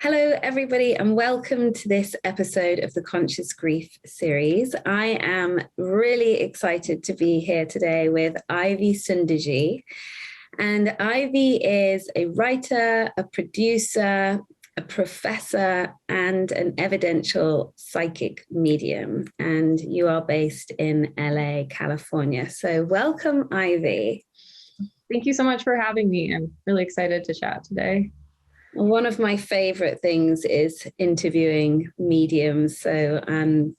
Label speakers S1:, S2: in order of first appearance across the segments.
S1: Hello, everybody, and welcome to this episode of the Conscious Grief series. I am really excited to be here today with Ivy Sunderji. And Ivy is a writer, a producer, a professor, and an evidential psychic medium. And you are based in LA, California. So welcome, Ivy.
S2: Thank you so much for having me. I'm really excited to chat today.
S1: One of my favorite things is interviewing mediums. So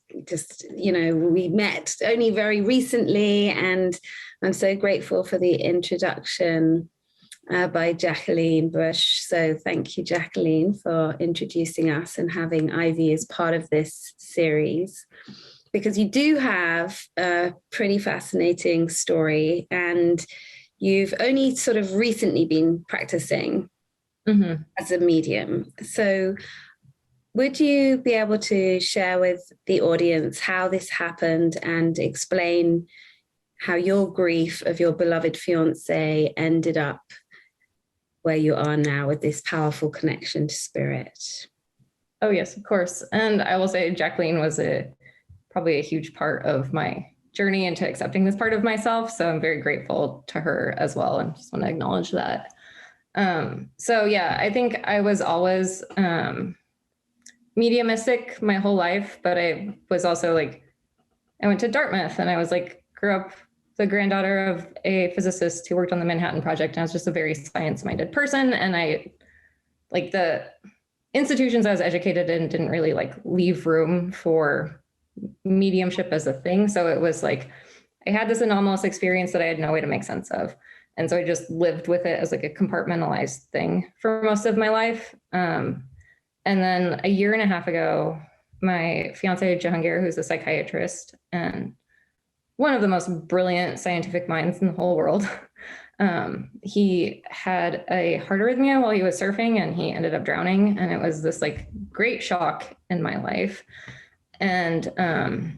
S1: we met only very recently, and I'm so grateful for the introduction by Jacqueline Bush. So thank you, Jacqueline, for introducing us and having Ivy as part of this series, because you do have a pretty fascinating story, and you've only sort of recently been practicing as a medium. So would you be able to share with the audience how this happened and explain how your grief of your beloved fiance ended up where you are now with this powerful connection to spirit?
S2: Oh, yes, of course. And I will say Jacqueline was probably a huge part of my journey into accepting this part of myself. So I'm very grateful to her as well, and just want to acknowledge that. I think I was always mediumistic my whole life, but I was also I went to Dartmouth, and I was grew up the granddaughter of a physicist who worked on the Manhattan Project. And I was just a very science-minded person. And the institutions I was educated in didn't really leave room for mediumship as a thing. So it was I had this anomalous experience that I had no way to make sense of. And so I just lived with it as a compartmentalized thing for most of my life. And then a year and a half ago, my fiance, Jahangir, who's a psychiatrist and one of the most brilliant scientific minds in the whole world, he had a heart arrhythmia while he was surfing, and he ended up drowning. And it was this great shock in my life. And I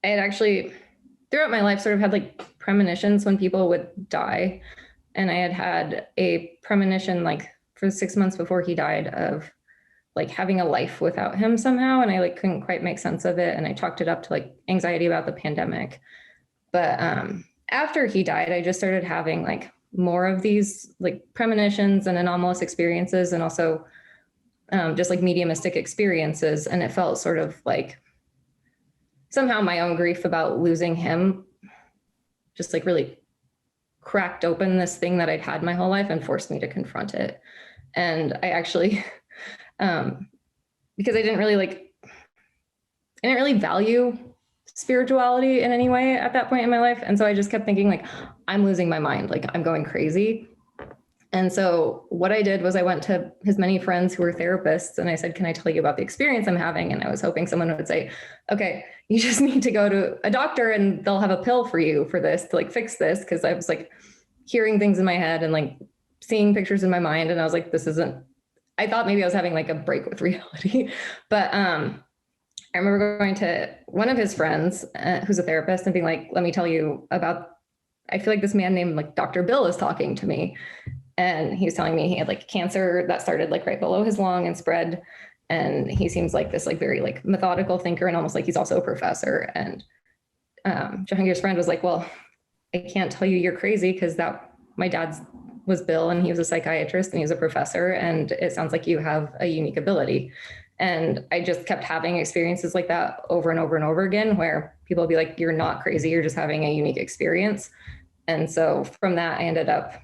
S2: had actually, throughout my life, sort of had premonitions when people would die. And I had a premonition for 6 months before he died of having a life without him somehow. And I couldn't quite make sense of it. And I chalked it up to anxiety about the pandemic. But after he died, I just started having more of these premonitions and anomalous experiences, and also just mediumistic experiences. And it felt sort of somehow my own grief about losing him just really cracked open this thing that I'd had my whole life and forced me to confront it. And I actually, because I didn't really value spirituality in any way at that point in my life. And so I just kept thinking I'm losing my mind, I'm going crazy. And so what I did was I went to his many friends who were therapists, and I said, can I tell you about the experience I'm having? And I was hoping someone would say, okay, you just need to go to a doctor and they'll have a pill for you for this to fix this. Because I was hearing things in my head and seeing pictures in my mind. And I was this isn't, I thought maybe I was having a break with reality. But I remember going to one of his friends who's a therapist and being let me tell you about, I feel this man named Dr. Bill is talking to me. And he was telling me he had cancer that started right below his lung and spread. And he seems this very methodical thinker, and almost he's also a professor. And Jahangir's friend was well, I can't tell you you're crazy, because my dad's was Bill, and he was a psychiatrist and he was a professor. And it sounds like you have a unique ability. And I just kept having experiences like that over and over and over again, where people would be you're not crazy, you're just having a unique experience. And so from that, I ended up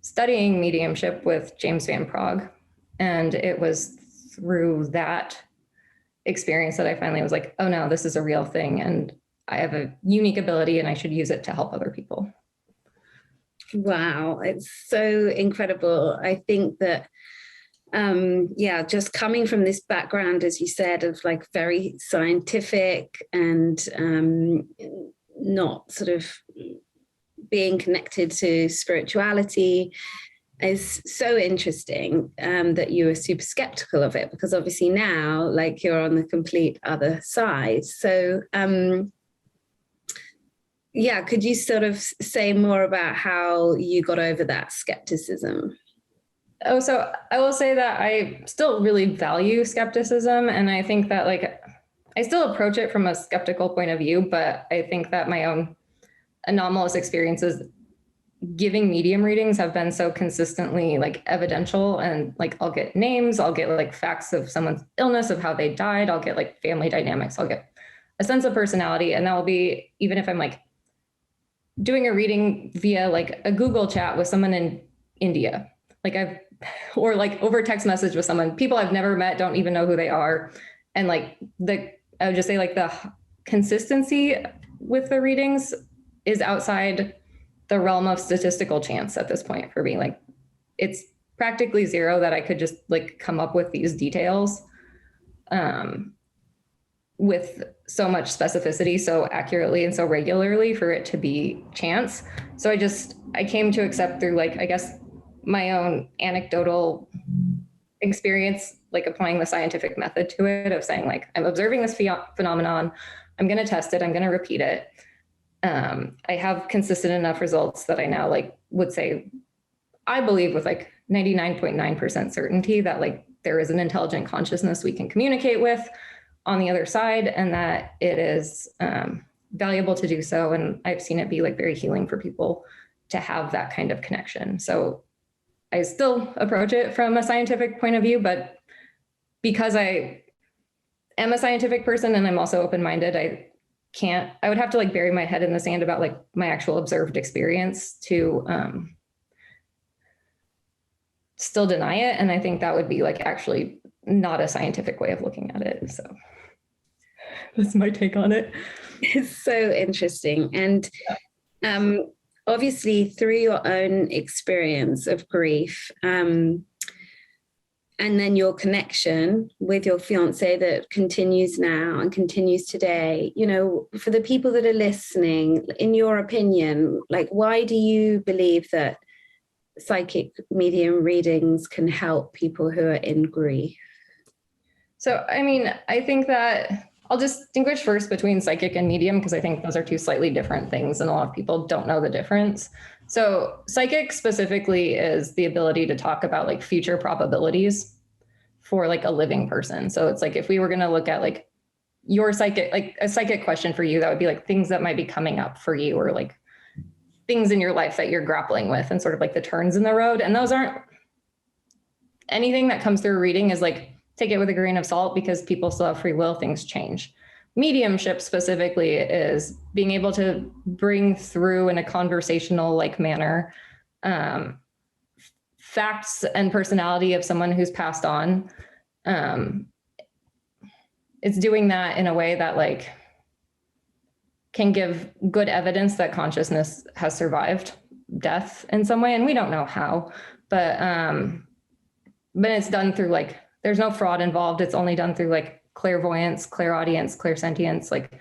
S2: studying mediumship with James Van Praagh. And it was through that experience that I finally was oh no, this is a real thing. And I have a unique ability and I should use it to help other people.
S1: Wow, it's so incredible. I think that, just coming from this background, as you said, of very scientific and not sort of being connected to spirituality, is so interesting that you were super skeptical of it, because obviously now you're on the complete other side. So could you sort of say more about how you got over that skepticism?
S2: Oh, so I will say that I still really value skepticism. And I think that like, I still approach it from a skeptical point of view, but I think that my own anomalous experiences giving medium readings have been so consistently like evidential, and like I'll get names, I'll get like facts of someone's illness, of how they died, I'll get like family dynamics, I'll get a sense of personality. And that will be, even if I'm like doing a reading via like a Google chat with someone in India, like or like over text message with someone, people I've never met, don't even know who they are. And like I would just say like the consistency with the readings is outside the realm of statistical chance at this point for me. Like it's practically zero that I could just like come up with these details with so much specificity, so accurately and so regularly for it to be chance. So I came to accept through like, I guess, my own anecdotal experience, like applying the scientific method to it, of saying like, I'm observing this phenomenon, I'm going to test it, I'm going to repeat it. I have consistent enough results that I now like would say, I believe with like 99.9% certainty that like there is an intelligent consciousness we can communicate with on the other side, and that it is valuable to do so. And I've seen it be like very healing for people to have that kind of connection. So I still approach it from a scientific point of view, but because I am a scientific person and I'm also open-minded, I would have to like bury my head in the sand about like my actual observed experience to still deny it. And I think that would be like actually not a scientific way of looking at it. So that's my take on it.
S1: It's so interesting. And obviously through your own experience of grief, and then your connection with your fiance that continues now and continues today, you know, for the people that are listening, in your opinion, like, why do you believe that psychic medium readings can help people who are in grief?
S2: So, I mean, I think that I'll distinguish first between psychic and medium, because I think those are two slightly different things and a lot of people don't know the difference. So psychic specifically is the ability to talk about like future probabilities for like a living person. So it's like, if we were going to look at like your psychic, like a psychic question for you, that would be like things that might be coming up for you, or like things in your life that you're grappling with, and sort of like the turns in the road. And those aren't, anything that comes through a reading is like, take it with a grain of salt, because people still have free will, things change. Mediumship specifically is being able to bring through in a conversational like manner facts and personality of someone who's passed on. It's doing that in a way that like can give good evidence that consciousness has survived death in some way. And we don't know how, but it's done through like, there's no fraud involved. It's only done through like clairvoyance, clairaudience, clairsentience, like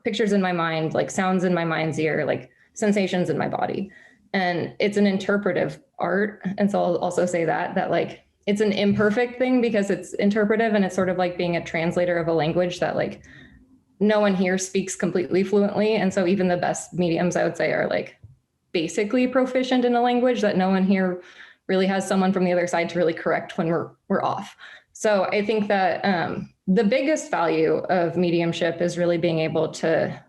S2: pictures in my mind, like sounds in my mind's ear, like sensations in my body. And it's an interpretive art. And so I'll also say that like it's an imperfect thing because it's interpretive, and it's sort of like being a translator of a language that like no one here speaks completely fluently. And so even the best mediums, I would say, are like basically proficient in a language that no one here really has someone from the other side to really correct when we're off. So I think that the biggest value of mediumship is really being able to,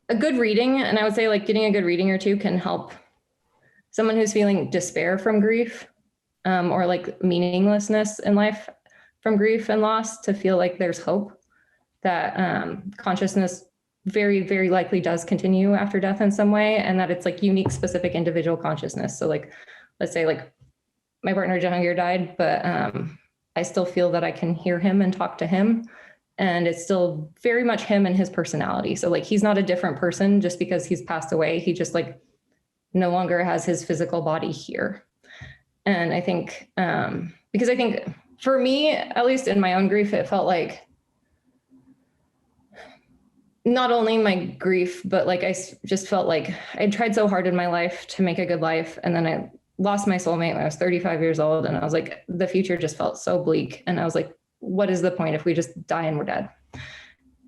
S2: a good reading, and I would say like getting a good reading or two can help someone who's feeling despair from grief or like meaninglessness in life from grief and loss to feel like there's hope, that consciousness very, very likely does continue after death in some way, and that it's like unique, specific individual consciousness. So like, let's say like my partner Jahangir died, but I still feel that I can hear him and talk to him, and it's still very much him and his personality. So like, he's not a different person just because he's passed away. He just like no longer has his physical body here. And I think, because I think for me, at least in my own grief, it felt like not only my grief, but like I just felt like I tried so hard in my life to make a good life. And then I lost my soulmate when I was 35 years old. And I was like, the future just felt so bleak. And I was like, what is the point if we just die and we're dead?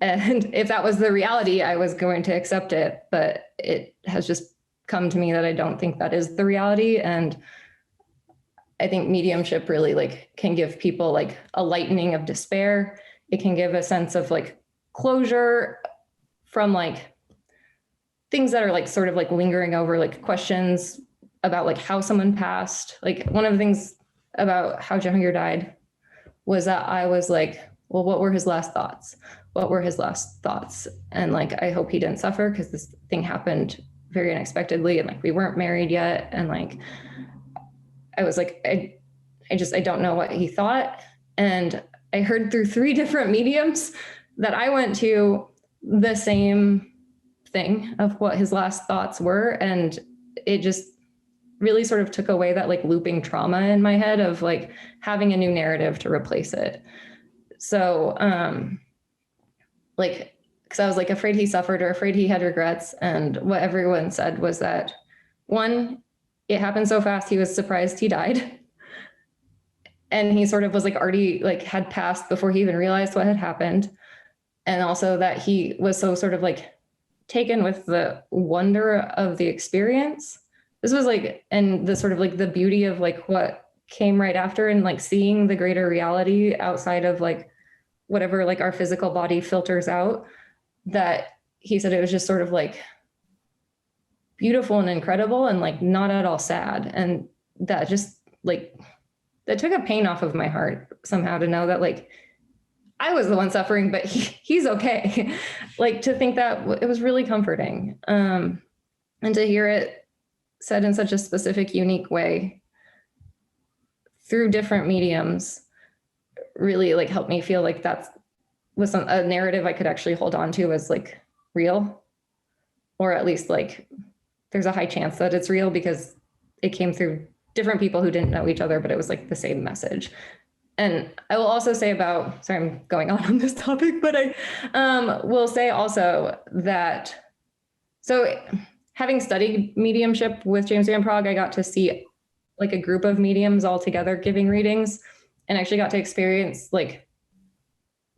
S2: And if that was the reality, I was going to accept it. But it has just come to me that I don't think that is the reality. And I think mediumship really like can give people like a lightening of despair. It can give a sense of like closure from like things that are like sort of like lingering over, like questions about like how someone passed. Like one of the things about how Jahangir died was that I was like, well, what were his last thoughts? What were his last thoughts? And like, I hope he didn't suffer, because this thing happened very unexpectedly, and like we weren't married yet. And like, I was like, I don't know what he thought. And I heard through 3 different mediums that I went to the same thing of what his last thoughts were. And it just really sort of took away that like looping trauma in my head of like having a new narrative to replace it. So, like, because I was like afraid he suffered or afraid he had regrets. And what everyone said was that, one, it happened so fast, he was surprised he died. And he sort of was like already like had passed before he even realized what had happened. And also that he was so sort of like taken with the wonder of the experience. This was like, and the sort of like the beauty of like what came right after, and like seeing the greater reality outside of like whatever like our physical body filters out, that he said it was just sort of like beautiful and incredible and like not at all sad. And that just like, that took a pain off of my heart somehow, to know that like I was the one suffering, but he's okay. Like to think that it was really comforting. And to hear it said in such a specific, unique way through different mediums really like helped me feel like that was a narrative I could actually hold on to as like real, or at least like there's a high chance that it's real, because it came through different people who didn't know each other, but it was like the same message. And I will also say about, sorry, I'm going on this topic, but I will say also that, so having studied mediumship with James Van Praagh, I got to see like a group of mediums all together giving readings, and actually got to experience like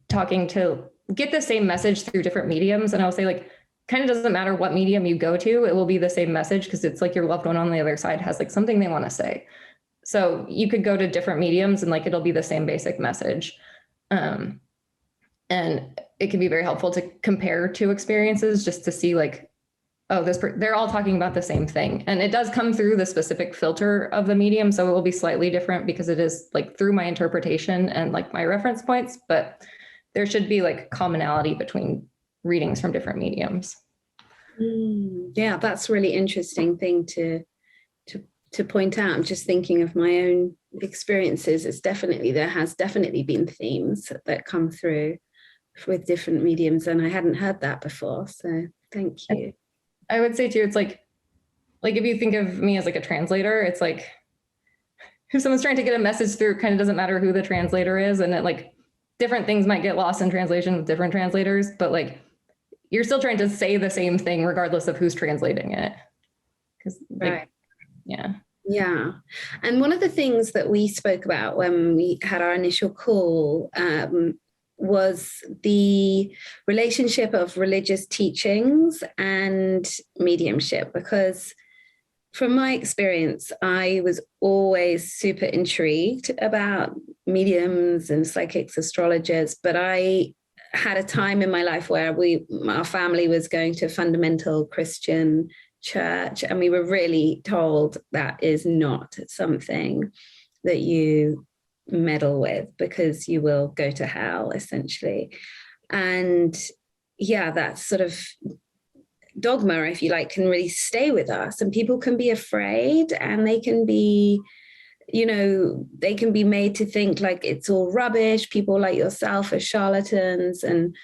S2: talking to get the same message through different mediums. And I'll say like, kind of doesn't matter what medium you go to, it will be the same message, because it's like your loved one on the other side has like something they want to say. So you could go to different mediums and like it'll be the same basic message. And it can be very helpful to compare 2 experiences just to see like, oh, they're all talking about the same thing. And it does come through the specific filter of the medium. So it will be slightly different because it is like through my interpretation and like my reference points, but there should be like commonality between readings from different mediums.
S1: Yeah, that's a really interesting thing to point out. I'm just thinking of my own experiences. There has definitely been themes that come through with different mediums, and I hadn't heard that before. So thank you.
S2: I would say too, it's like if you think of me as like a translator, it's like if someone's trying to get a message through, it kind of doesn't matter who the translator is, and it like different things might get lost in translation with different translators, but like you're still trying to say the same thing regardless of who's translating it. Because
S1: right.
S2: Yeah.
S1: Yeah. And one of the things that we spoke about when we had our initial call was the relationship of religious teachings and mediumship, because from my experience, I was always super intrigued about mediums and psychics, astrologers, but I had a time in my life where our family was going to a fundamental Christian church, and we were really told that is not something that you meddle with because you will go to hell, essentially. And yeah, that sort of dogma, if you like, can really stay with us, and people can be afraid, and they can be, they can be made to think like it's all rubbish. People like yourself are charlatans. And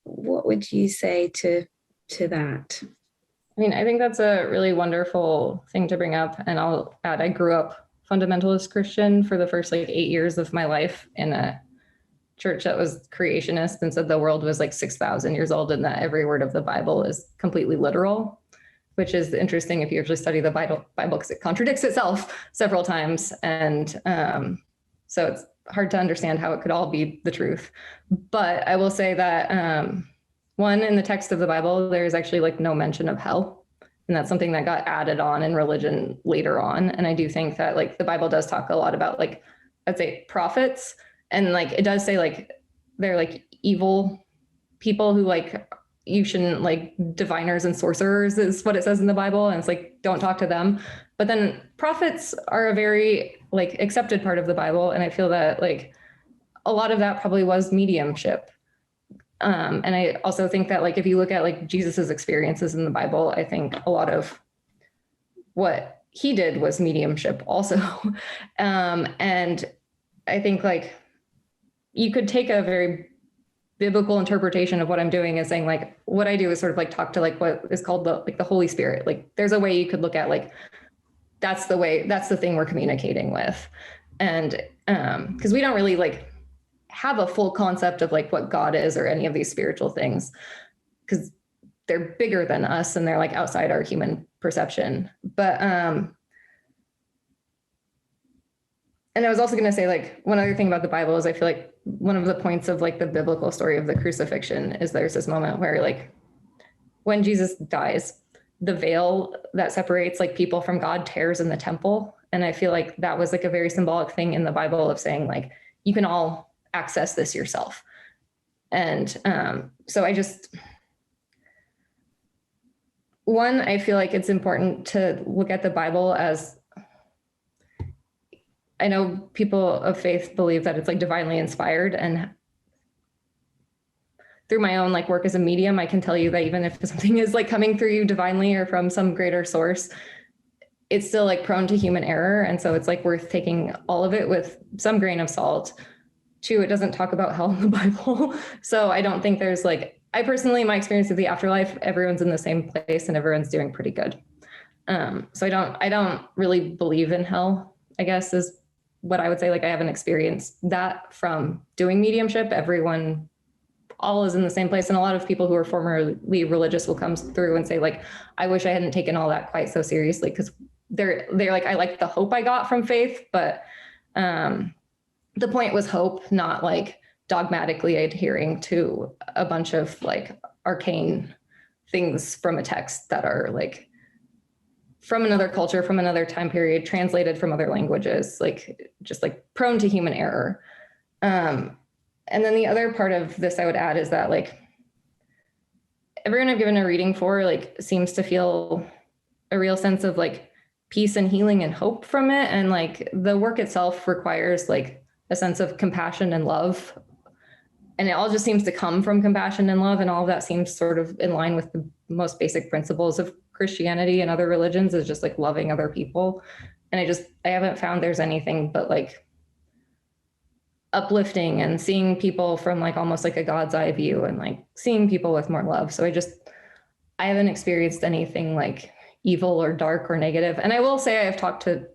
S1: what would you say to that?
S2: I mean, I think that's a really wonderful thing to bring up. And I'll add, I grew up fundamentalist Christian for the first like 8 years of my life in a church that was creationist and said the world was like 6,000 years old and that every word of the Bible is completely literal, which is interesting if you actually study the Bible because it contradicts itself several times. And so it's hard to understand how it could all be the truth. But I will say that one, in the text of the Bible, there is actually like no mention of hell. And that's something that got added on in religion later on. And I do think that like the Bible does talk a lot about like, I'd say prophets. And like, it does say like, they're like evil people who like, you shouldn't like diviners and sorcerers is what it says in the Bible. And it's like, don't talk to them. But then prophets are a very like accepted part of the Bible. And I feel that like a lot of that probably was mediumship. And I also think that like if you look at like Jesus's experiences in the Bible, I think a lot of what he did was mediumship also. And I think like you could take a very biblical interpretation of what I'm doing as saying like what I do is sort of like talk to like what is called the Holy Spirit. Like there's a way you could look at like that's the thing we're communicating with. And because we don't really like have a full concept of like what God is or any of these spiritual things, because they're bigger than us and they're like outside our human perception. But and I was also going to say like one other thing about the Bible is I feel like one of the points of like the biblical story of the crucifixion is there's this moment where like when Jesus dies, the veil that separates like people from God tears in the temple. And I feel like that was like a very symbolic thing in the Bible of saying like you can all access this yourself. And so I feel like it's important to look at the Bible as, I know people of faith believe that it's like divinely inspired, and through my own like work as a medium, I can tell you that even if something is like coming through you divinely or from some greater source, it's still like prone to human error. And so it's like worth taking all of it with some grain of salt. Two, it doesn't talk about hell in the Bible. So I don't think there's like, I personally, my experience of the afterlife, everyone's in the same place and everyone's doing pretty good. So I don't really believe in hell, I guess is what I would say. Like I haven't experienced that from doing mediumship. Everyone all is in the same place. And a lot of people who are formerly religious will come through and say like, I wish I hadn't taken all that quite so seriously. Cause they're like, I like the hope I got from faith, but the point was hope, not like dogmatically adhering to a bunch of like arcane things from a text that are like from another culture, from another time period, translated from other languages, like just like prone to human error. And then the other part of this I would add is that like everyone I've given a reading for like seems to feel a real sense of like peace and healing and hope from it. And like the work itself requires like a sense of compassion and love. And it all just seems to come from compassion and love. And all of that seems sort of in line with the most basic principles of Christianity and other religions is just like loving other people. And I haven't found there's anything but like uplifting and seeing people from like almost like a God's eye view and like seeing people with more love. So I haven't experienced anything like evil or dark or negative. And I will say I've talked to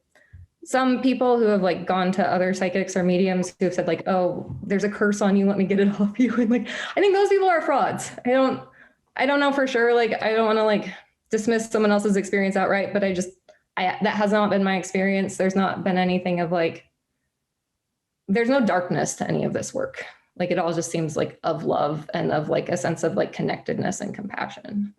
S2: some people who have like gone to other psychics or mediums who have said like, oh, there's a curse on you, let me get it off you. And like, I think those people are frauds. I don't know for sure. Like, I don't want to like dismiss someone else's experience outright, but that has not been my experience. There's not been anything of like, there's no darkness to any of this work. Like it all just seems like of love and of like a sense of like connectedness and compassion.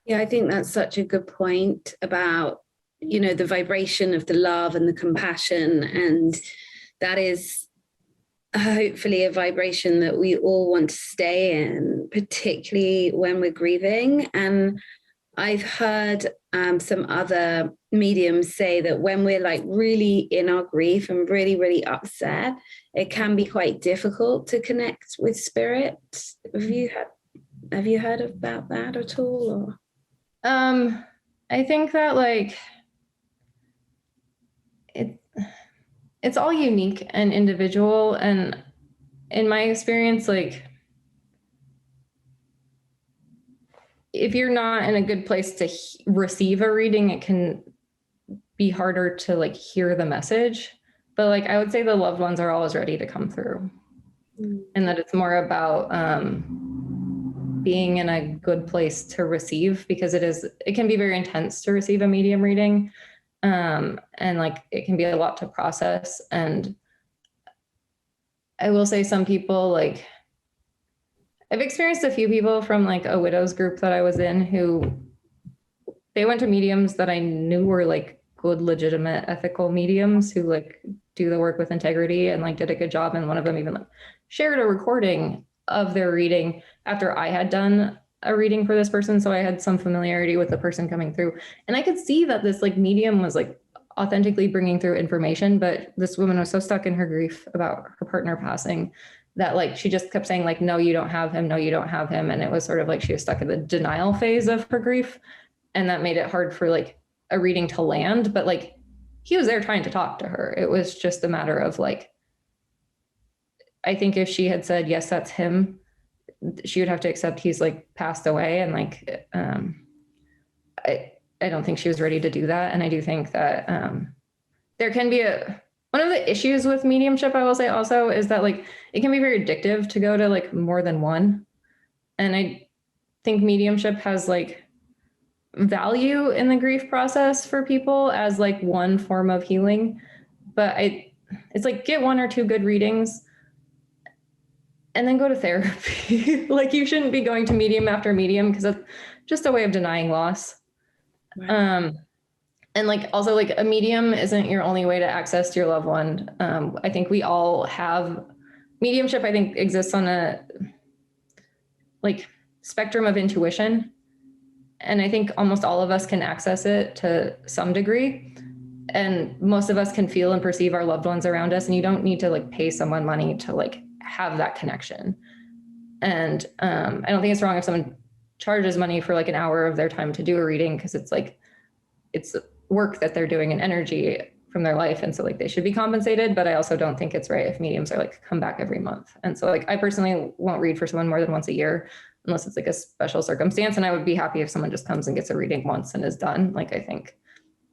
S1: Yeah, I think that's such a good point about, you know, the vibration of the love and the compassion. And that is hopefully a vibration that we all want to stay in, particularly when we're grieving. And I've heard some other mediums say that when we're like really in our grief and really, really upset, it can be quite difficult to connect with spirit. Have you heard about that at all? Or?
S2: I think that like it's all unique and individual. And in my experience, like if you're not in a good place to receive a reading, it can be harder to like hear the message. But like I would say the loved ones are always ready to come through. And that it's more about being in a good place to receive, because it can be very intense to receive a medium reading. And like it can be a lot to process. And I will say some people, like I've experienced a few people from like a widows group that I was in who they went to mediums that I knew were like good, legitimate, ethical mediums who like do the work with integrity and like did a good job. And one of them even like shared a recording of their reading after I had done a reading for this person. So I had some familiarity with the person coming through. And I could see that this like medium was like authentically bringing through information, but this woman was so stuck in her grief about her partner passing that like she just kept saying like, no, you don't have him, no, you don't have him. And it was sort of like she was stuck in the denial phase of her grief. And that made it hard for like a reading to land. But like he was there trying to talk to her. It was just a matter of like, I think if she had said, yes, that's him, she would have to accept he's like passed away. And like, I don't think she was ready to do that. And I do think that there can be one of the issues with mediumship, I will say also, is that like it can be very addictive to go to like more than one. And I think mediumship has like value in the grief process for people as like one form of healing. But it's like get one or two good readings and then go to therapy. Like you shouldn't be going to medium after medium because it's just a way of denying loss. Right. And like also like a medium isn't your only way to access your loved one. I think we all have mediumship. I think exists on a like spectrum of intuition. And I think almost all of us can access it to some degree. And most of us can feel and perceive our loved ones around us. And you don't need to like pay someone money to like have that connection. And I don't think it's wrong if someone charges money for like an hour of their time to do a reading, because it's like, it's work that they're doing and energy from their life. And so like they should be compensated, but I also don't think it's right if mediums are like come back every month. And so like I personally won't read for someone more than once a year unless it's like a special circumstance. And I would be happy if someone just comes and gets a reading once and is done. Like I think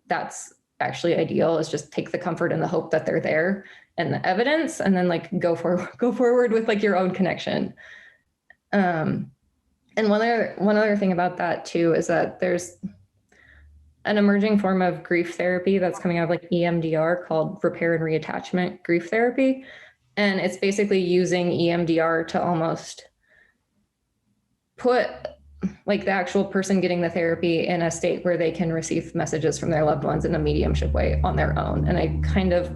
S2: that's actually ideal, is just take the comfort and the hope that they're there and the evidence, and then like go forward with like your own connection. And one other thing about that too is that there's an emerging form of grief therapy that's coming out of like EMDR called repair and reattachment grief therapy. And it's basically using EMDR to almost put like the actual person getting the therapy in a state where they can receive messages from their loved ones in a mediumship way on their own. And I kind of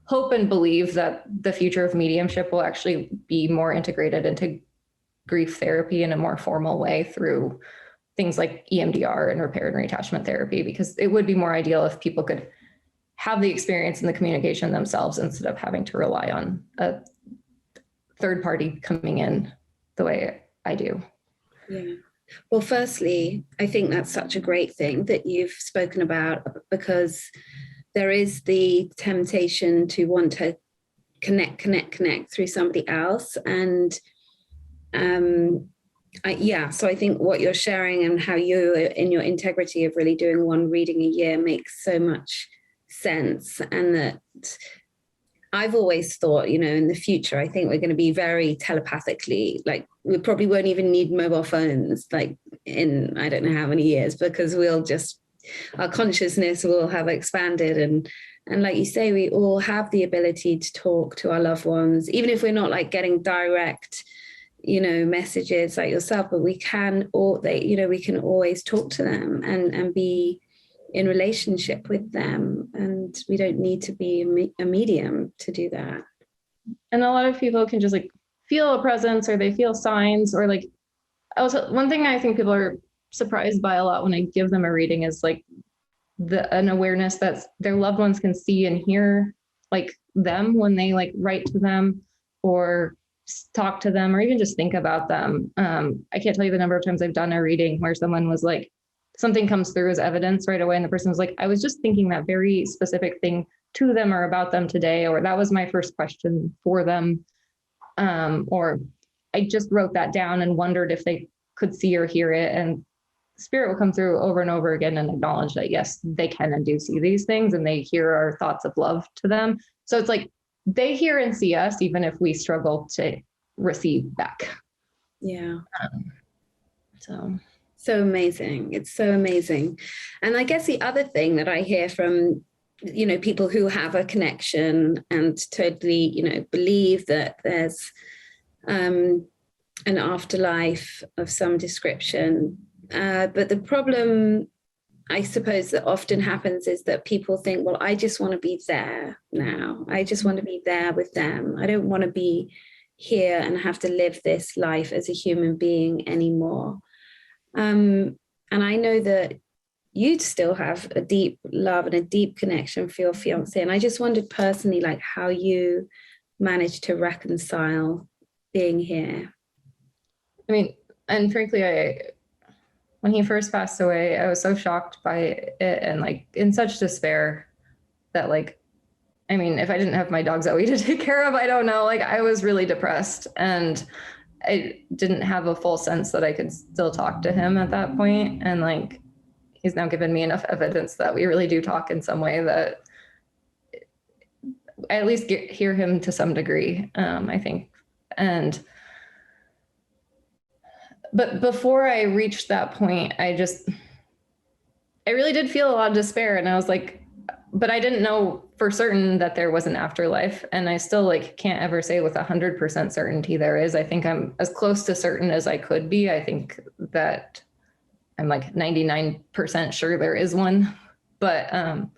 S2: hope and believe that the future of mediumship will actually be more integrated into grief therapy in a more formal way through things like EMDR and repair and reattachment therapy, because it would be more ideal if people could have the experience and the communication themselves instead of having to rely on a third party coming in the way I do.
S1: Yeah. Well, firstly, I think that's such a great thing that you've spoken about, because there is the temptation to want to connect through somebody else. And so I think what you're sharing and how you, in your integrity of really doing one reading a year, makes so much sense. And that I've always thought, in the future, I think we're going to be very telepathically, like we probably won't even need mobile phones, like in, I don't know how many years, because our consciousness will have expanded. And like you say, we all have the ability to talk to our loved ones, even if we're not like getting direct, messages like yourself, but we can always talk to them and be in relationship with them, and we don't need to be a medium to do that.
S2: And a lot of people can just like feel a presence, or they feel signs, or like also one thing I think people are surprised by a lot when I give them a reading is like an awareness that their loved ones can see and hear like them when they like write to them or talk to them or even just think about them. I can't tell you the number of times I've done a reading where someone was like, something comes through as evidence right away, and the person was like, I was just thinking that very specific thing to them or about them today, or that was my first question for them, or I just wrote that down and wondered if they could see or hear it. And spirit will come through over and over again and acknowledge that yes, they can and do see these things, and they hear our thoughts of love to them. So it's like they hear and see us even if we struggle to receive back.
S1: Yeah. So amazing. It's so amazing. And I guess the other thing that I hear from, people who have a connection and totally, believe that there's an afterlife of some description. But the problem I suppose that often happens is that people think, well, I just want to be there now. I just want to be there with them. I don't want to be here and have to live this life as a human being anymore. And I know that you still have a deep love and a deep connection for your fiance. And I just wondered personally, like how you managed to reconcile being here.
S2: I mean, and frankly, when he first passed away, I was so shocked by it and like in such despair that like, I mean, if I didn't have my dog Zoe to take care of, I don't know, like I was really depressed and I didn't have a full sense that I could still talk to him at that point. And like, he's now given me enough evidence that we really do talk in some way that I at least hear him to some degree, I think. But before I reached that point, I really did feel a lot of despair. And I was like, but I didn't know for certain that there was an afterlife. And I still like can't ever say with 100% certainty there is. I think I'm as close to certain as I could be. I think that I'm like 99% sure there is one, but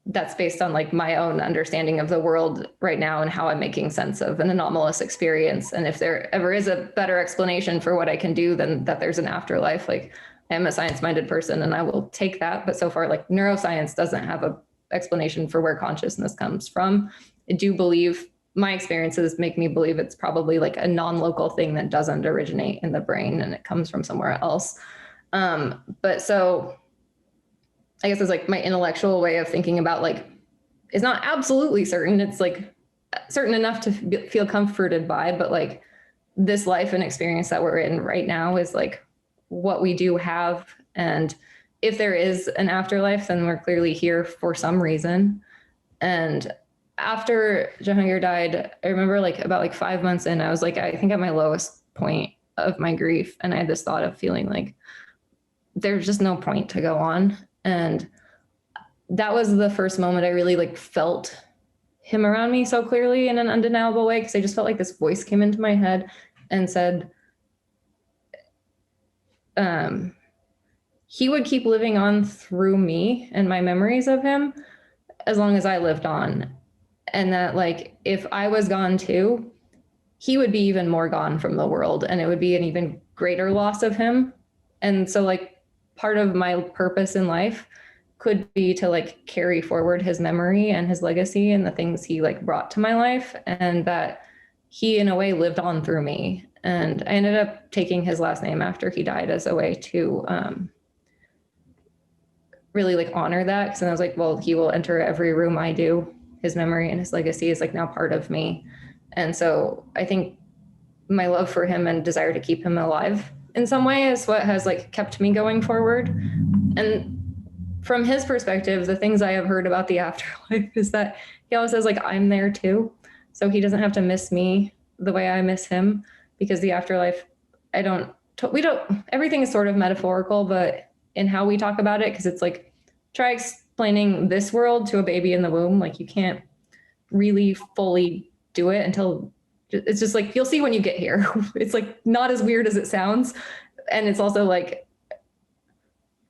S2: that's based on like my own understanding of the world right now and how I'm making sense of an anomalous experience. And if there ever is a better explanation for what I can do than that there's an afterlife, like I am a science-minded person and I will take that. But so far, like neuroscience doesn't have a explanation for where consciousness comes from. I do believe my experiences make me believe it's probably like a non-local thing that doesn't originate in the brain and it comes from somewhere else. But so I guess it's like my intellectual way of thinking about like, it's not absolutely certain. It's like certain enough to feel comforted by, but like this life and experience that we're in right now is like what we do have. And if there is an afterlife, then we're clearly here for some reason. And after Jahangir died, I remember like about like 5 months in, I was like, I think at my lowest point of my grief. And I had this thought of feeling like there's just no point to go on. And that was the first moment I really like felt him around me so clearly in an undeniable way, because I just felt like this voice came into my head and said, he would keep living on through me and my memories of him as long as I lived on. And that like, if I was gone too, he would be even more gone from the world and it would be an even greater loss of him. And so like, part of my purpose in life could be to like carry forward his memory and his legacy and the things he like brought to my life, and that he in a way lived on through me. And I ended up taking his last name after he died as a way to really like honor that. Because I was like, well, he will enter every room I do. His memory and his legacy is like now part of me. And so I think my love for him and desire to keep him alive in some way is what has like kept me going forward. And from his perspective, the things I have heard about the afterlife is that he always says like, I'm there too. So he doesn't have to miss me the way I miss him, because the afterlife, everything is sort of metaphorical, but in how we talk about it, because it's like, try explaining this world to a baby in the womb. Like you can't really fully do it until it's just like, you'll see when you get here. It's like not as weird as it sounds. And it's also like,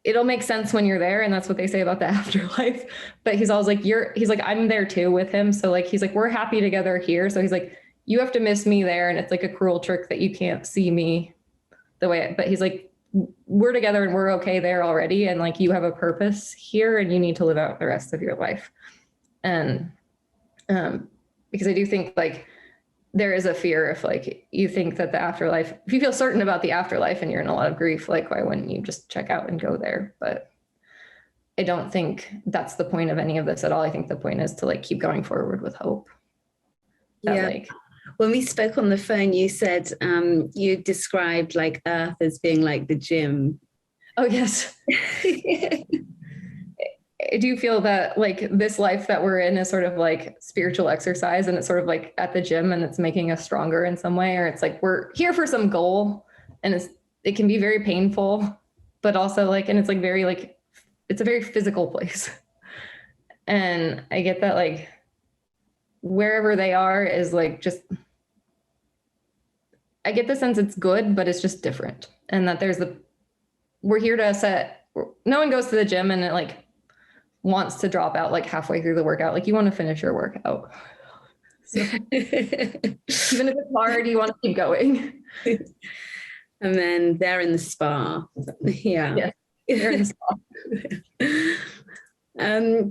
S2: it'll make sense when you're there. And that's what they say about the afterlife. But he's always like, he's like, I'm there too with him. So like, he's like, we're happy together here. So he's like, you have to miss me there. And it's like a cruel trick that you can't see me the way, but he's like, we're together and we're okay there already. And like, you have a purpose here and you need to live out the rest of your life. And because I do think like, there is a fear if like you think that the afterlife, if you feel certain about the afterlife and you're in a lot of grief, like why wouldn't you just check out and go there? But I don't think that's the point of any of this at all. I think the point is to like keep going forward with hope.
S1: Yeah. Like, when we spoke on the phone, you said you described like Earth as being like the gym.
S2: Oh yes. I do feel that like this life that we're in is sort of like spiritual exercise, and it's sort of like at the gym and it's making us stronger in some way, or it's like we're here for some goal, and it can be very painful, but also like, and it's like very like, it's a very physical place. And I get that like wherever they are is like, just, I get the sense it's good, but it's just different. And that we're here to set no one goes to the gym and it like wants to drop out like halfway through the workout. Like you want to finish your workout. So even if it's hard, you want to keep going.
S1: And then they're in the spa. Yeah.
S2: Yes, they're in the spa.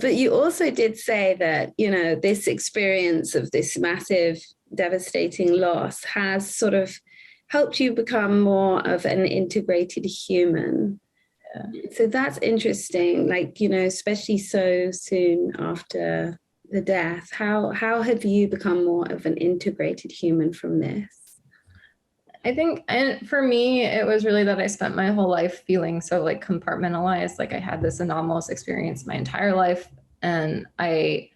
S1: But you also did say that, you know, this experience of this massive, devastating loss has sort of helped you become more of an integrated human. Yeah. So that's interesting, like, you know, especially so soon after the death. How have you become more of an integrated human from this?
S2: I think, and for me, it was really that I spent my whole life feeling so like compartmentalized. Like I had this anomalous experience my entire life. And I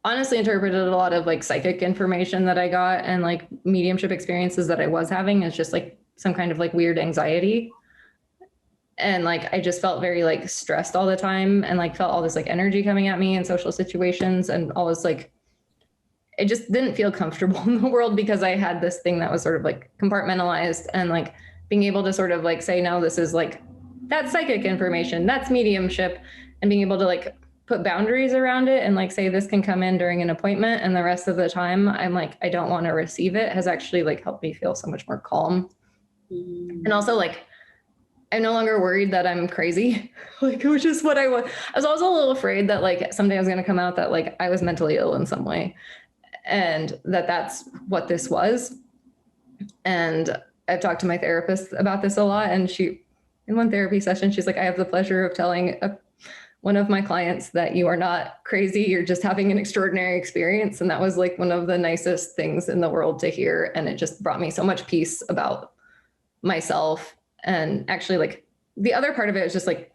S2: honestly interpreted a lot of like psychic information that I got and like mediumship experiences that I was having as just like some kind of like weird anxiety. And like, I just felt very like stressed all the time and like felt all this like energy coming at me in social situations and all this like, I just didn't feel comfortable in the world because I had this thing that was sort of like compartmentalized and like being able to sort of like say, no, this is like, that's psychic information, that's mediumship, and being able to like put boundaries around it and like say this can come in during an appointment and the rest of the time I'm like, I don't want to receive it, has actually like helped me feel so much more calm. And also like, I'm no longer worried that I'm crazy, like, which is what I was. I was also a little afraid that like someday I was going to come out that like I was mentally ill in some way. And that's what this was. And I've talked to my therapist about this a lot. And she, in one therapy session, she's like, I have the pleasure of telling one of my clients that you are not crazy. You're just having an extraordinary experience. And that was like one of the nicest things in the world to hear. And it just brought me so much peace about myself. And actually like the other part of it is just like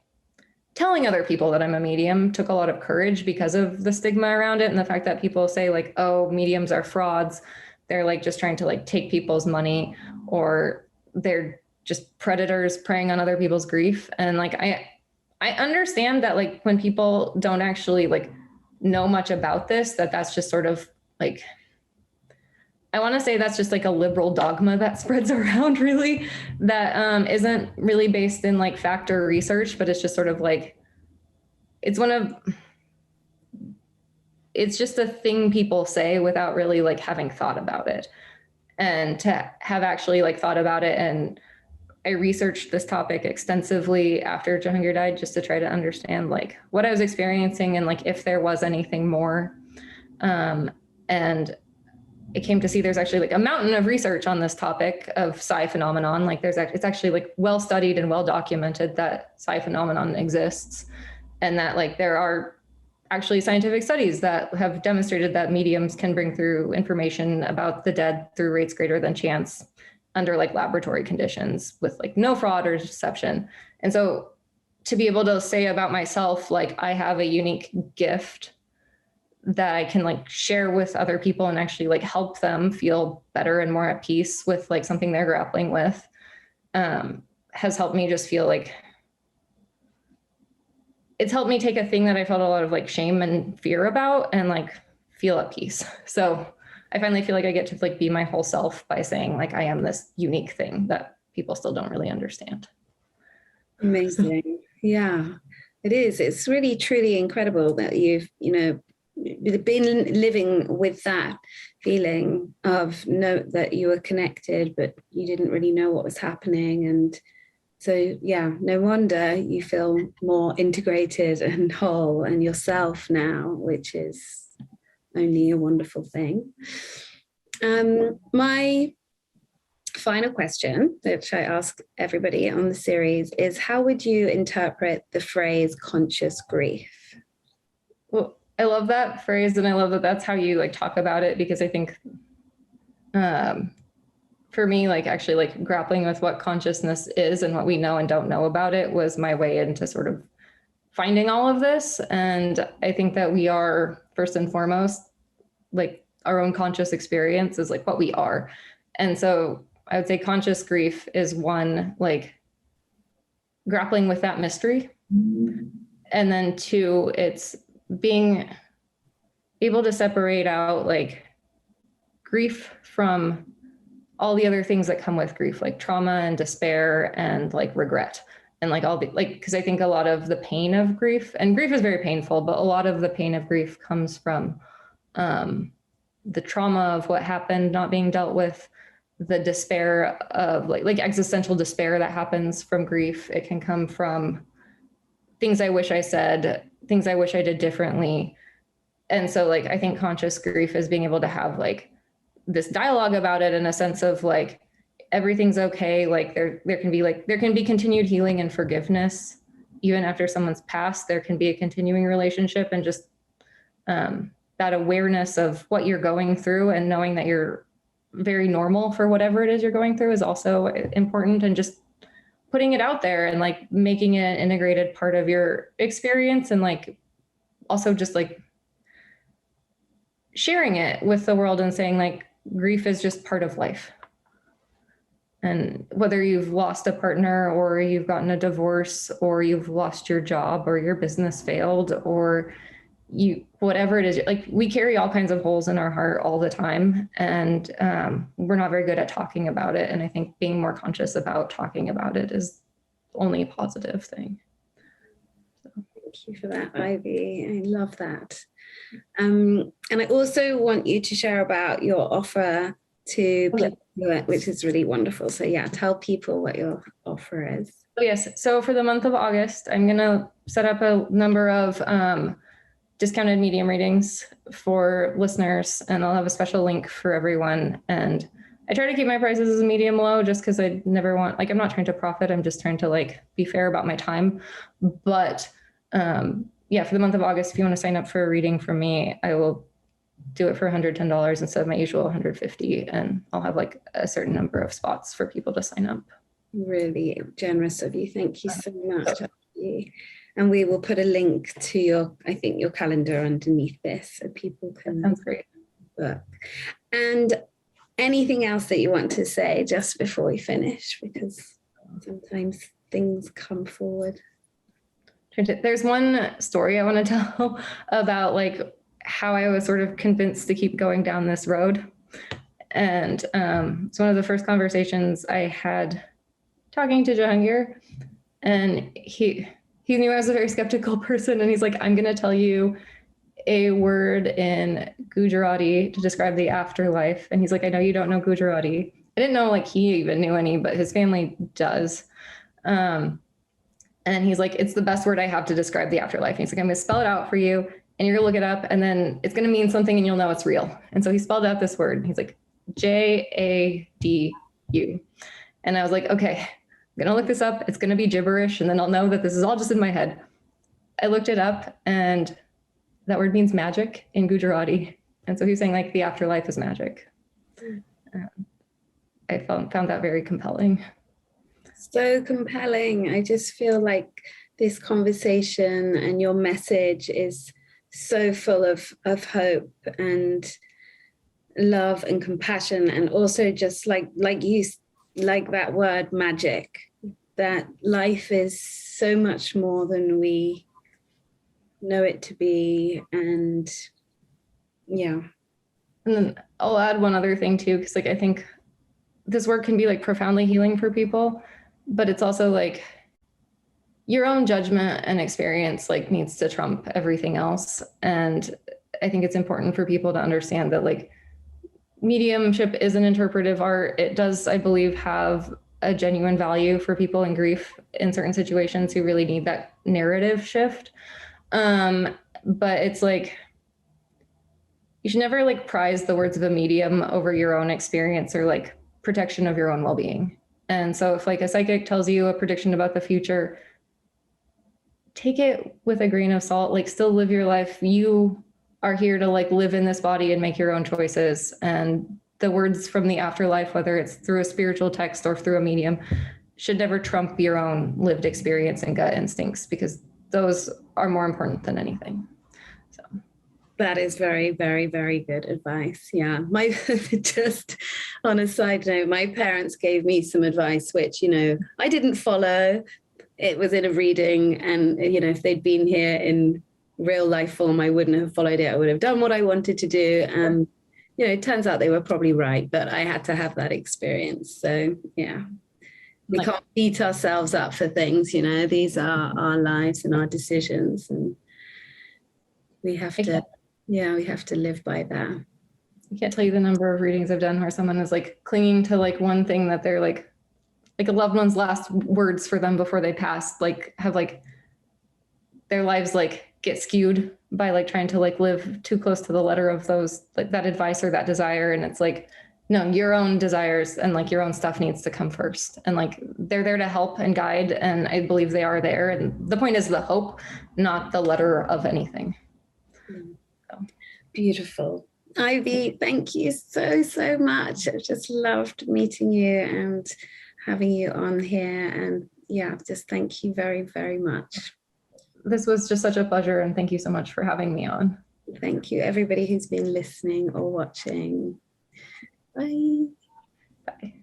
S2: telling other people that I'm a medium took a lot of courage because of the stigma around it and the fact that people say like, oh, mediums are frauds. They're like just trying to like take people's money, or they're just predators preying on other people's grief. And like, I understand that like when people don't actually like know much about this, that's just sort of like, I want to say that's just like a liberal dogma that spreads around really, that isn't really based in like fact or research, but it's just sort of like, it's just a thing people say without really like having thought about it. And to have actually like thought about it, and I researched this topic extensively after Jahangir died just to try to understand like what I was experiencing and like if there was anything more. And it came to see there's actually like a mountain of research on this topic of psi phenomenon. Like it's actually like well studied and well documented that psi phenomenon exists, and that like there are actually scientific studies that have demonstrated that mediums can bring through information about the dead through rates greater than chance under like laboratory conditions with like no fraud or deception. And so to be able to say about myself, like I have a unique gift that I can like share with other people and actually like help them feel better and more at peace with like something they're grappling with, has helped me just feel like it's helped me take a thing that I felt a lot of like shame and fear about and like feel at peace. So I finally feel like I get to like be my whole self by saying like I am this unique thing that people still don't really understand.
S1: Amazing. Yeah, it is. It's really truly incredible that you've, you know, been living with that feeling of that you were connected, but you didn't really know what was happening. And so, yeah, no wonder you feel more integrated and whole and yourself now, which is only a wonderful thing. My final question, which I ask everybody on the series, is how would you interpret the phrase conscious grief?
S2: Well, I love that phrase, and I love that that's how you like talk about it, because I think for me, like actually like grappling with what consciousness is and what we know and don't know about it was my way into sort of finding all of this. And I think that we are first and foremost, like our own conscious experience is like what we are. And so I would say conscious grief is one, like grappling with that mystery. And then two, it's being able to separate out like grief from all the other things that come with grief, like trauma and despair and like regret. And like, I'll be like, because I think a lot of the pain of grief, and grief is very painful, but a lot of the pain of grief comes from the trauma of what happened not being dealt with, the despair of like existential despair that happens from grief. It can come from things I wish I said, things I wish I did differently. And so like, I think conscious grief is being able to have like this dialogue about it in a sense of like, everything's okay. Like there can be continued healing and forgiveness. Even after someone's passed, there can be a continuing relationship, and just that awareness of what you're going through and knowing that you're very normal for whatever it is you're going through is also important. And just putting it out there and like making it an integrated part of your experience, and like also just like sharing it with the world and saying like grief is just part of life. And whether you've lost a partner or you've gotten a divorce or you've lost your job or your business failed or whatever it is, like we carry all kinds of holes in our heart all the time. And we're not very good at talking about it. And I think being more conscious about talking about it is only a positive thing.
S1: So. Thank you for that, Ivy. I love that. And I also want you to share about your offer to people, which is really wonderful. So yeah, tell people what your offer is.
S2: Oh, yes. So for the month of August, I'm going to set up a number of discounted medium readings for listeners, and I'll have a special link for everyone. And I try to keep my prices as medium low just because I never want, like, I'm not trying to profit. I'm just trying to like be fair about my time. But yeah, for the month of August, if you want to sign up for a reading from me, I will do it for $110 instead of my usual $150, and I'll have like a certain number of spots for people to sign up.
S1: Really generous of you. Thank you so much. And we will put a link to your calendar underneath this so people can.
S2: Sounds great.
S1: Book. And anything else that you want to say just before we finish, because sometimes things come forward.
S2: There's one story I want to tell about like how I was sort of convinced to keep going down this road. And it's one of the first conversations I had talking to Jahangir, and he knew I was a very skeptical person, and he's like, I'm going to tell you a word in Gujarati to describe the afterlife. And he's like, I know you don't know Gujarati. I didn't know like he even knew any, but his family does. And he's like, it's the best word I have to describe the afterlife. And he's like, I'm going to spell it out for you, and you're going to look it up, and then it's going to mean something and you'll know it's real. And so he spelled out this word. He's like, Jadu. And I was like, okay, I'm going to look this up. It's going to be gibberish, and then I'll know that this is all just in my head. I looked it up, and that word means magic in Gujarati. And so he's saying like the afterlife is magic. I found that very compelling.
S1: So compelling. I just feel like this conversation and your message is so full of hope and love and compassion, and also just like that word magic, that life is so much more than we know it to be. And yeah.
S2: And then I'll add one other thing too, because like I think this work can be like profoundly healing for people, but it's also like your own judgment and experience like needs to trump everything else. And I think it's important for people to understand that like mediumship is an interpretive art. It does, I believe, have a genuine value for people in grief in certain situations who really need that narrative shift. But it's like, you should never like prize the words of a medium over your own experience or like protection of your own well-being. And so if like a psychic tells you a prediction about the future, take it with a grain of salt, like still live your life. You are here to like live in this body and make your own choices. And the words from the afterlife, whether it's through a spiritual text or through a medium, should never trump your own lived experience and gut instincts, because those are more important than anything. So
S1: that is very, very, very good advice. Yeah. Just on a side note, my parents gave me some advice, which, I didn't follow. It was in a reading, and, if they'd been here in real life form, I wouldn't have followed it. I would have done what I wanted to do. And, it turns out they were probably right, but I had to have that experience. So yeah, We can't beat ourselves up for things, you know, these are our lives and our decisions, and we have to, we have to live by that.
S2: I can't tell you the number of readings I've done where someone is like clinging to like one thing that they're like a loved one's last words for them before they passed, like have like their lives like get skewed by like trying to like live too close to the letter of those, like that advice or that desire. And it's like, no, your own desires and like your own stuff needs to come first. And like they're there to help and guide. And I believe they are there. And the point is the hope, not the letter of anything.
S1: So. Beautiful. Ivy, thank you so, so much. I've just loved meeting you and having you on here. And yeah, just thank you very, very much.
S2: This was just such a pleasure. And thank you so much for having me on.
S1: Thank you, everybody who's been listening or watching. Bye.
S2: Bye.